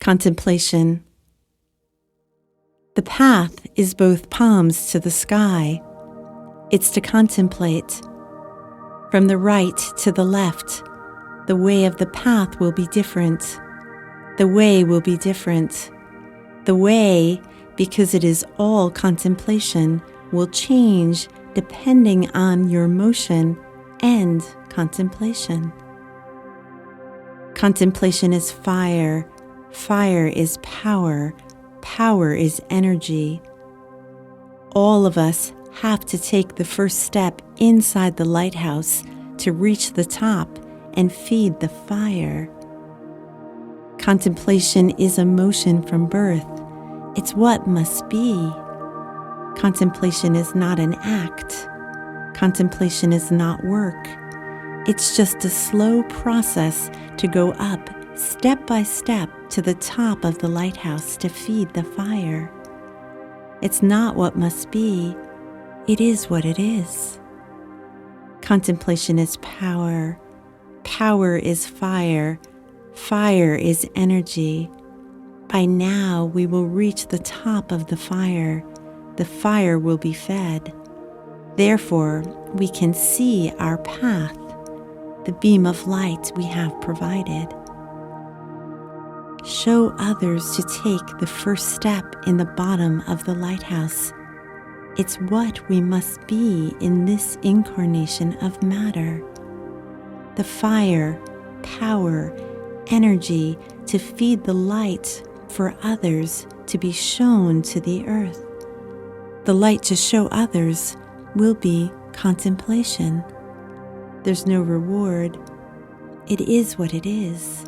Contemplation. The path is both palms to the sky. It's to contemplate. From the right to the left, the way of the path will be different. The way will be different. The way, because it is all contemplation, will change depending on your motion and contemplation. Contemplation is fire. Fire is power. Power is energy. All of us have to take the first step inside the lighthouse to reach the top and feed the fire. Contemplation is a motion from birth. It's what must be. Contemplation is not an act. Contemplation is not work. It's just a slow process to go up step by step to the top of the lighthouse to feed the fire. It's not what must be. It is what it is. Contemplation is power. Power is fire. Fire is energy. By now we will reach the top of the fire. The fire will be fed. Therefore, we can see our path, the beam of light we have provided. Show others to take the first step in the bottom of the lighthouse. It's what we must be in this incarnation of matter. The fire, power, energy to feed the light for others to be shown to the earth. The light to show others will be contemplation. There's no reward. It is what it is.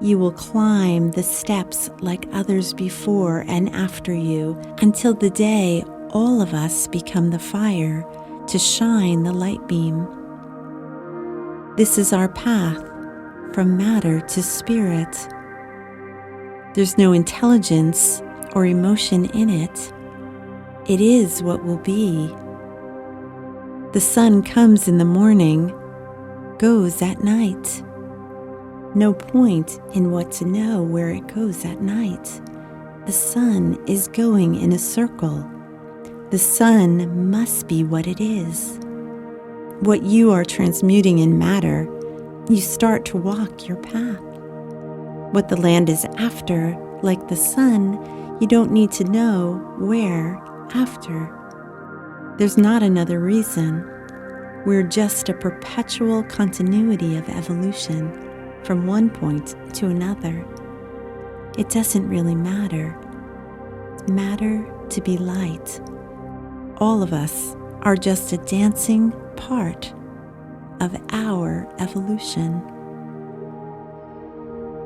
You will climb the steps like others before and after you until the day all of us become the fire to shine the light beam. This is our path from matter to spirit. There's no intelligence or emotion in it. It is what will be. The sun comes in the morning, goes at night. No point in what to know where it goes at night. The sun is going in a circle. The sun must be what it is. What you are transmuting in matter, you start to walk your path. What the land is after, like the sun, you don't need to know where after. There's not another reason. We're just a perpetual continuity of evolution from one point to another. It doesn't really matter. Matter to be light. All of us are just a dancing part of our evolution.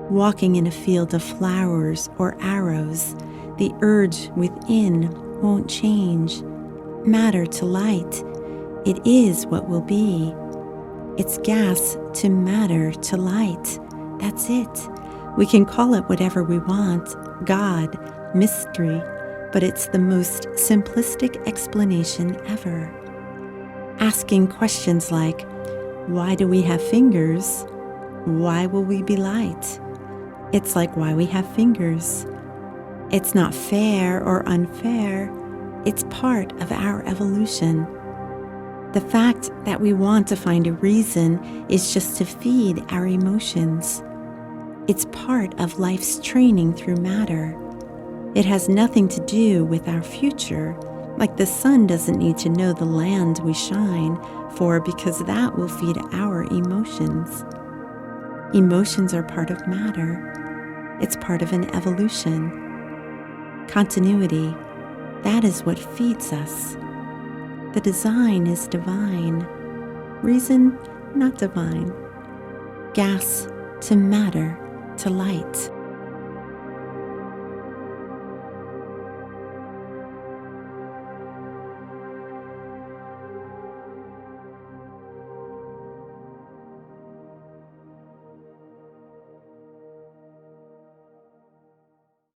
Walking in a field of flowers or arrows, the urge within won't change. Matter to light, it is what will be. It's gas to matter to light. That's it. We can call it whatever we want, God, mystery, but it's the most simplistic explanation ever. Asking questions like, why do we have fingers? Why will we be light? It's like why we have fingers. It's not fair or unfair. It's part of our evolution. The fact that we want to find a reason is just to feed our emotions. It's part of life's training through matter. It has nothing to do with our future, like the sun doesn't need to know the land we shine for because that will feed our emotions. Emotions are part of matter. It's part of an evolution. Continuity, that is what feeds us. The design is divine. Reason, not divine. Gas to matter to light.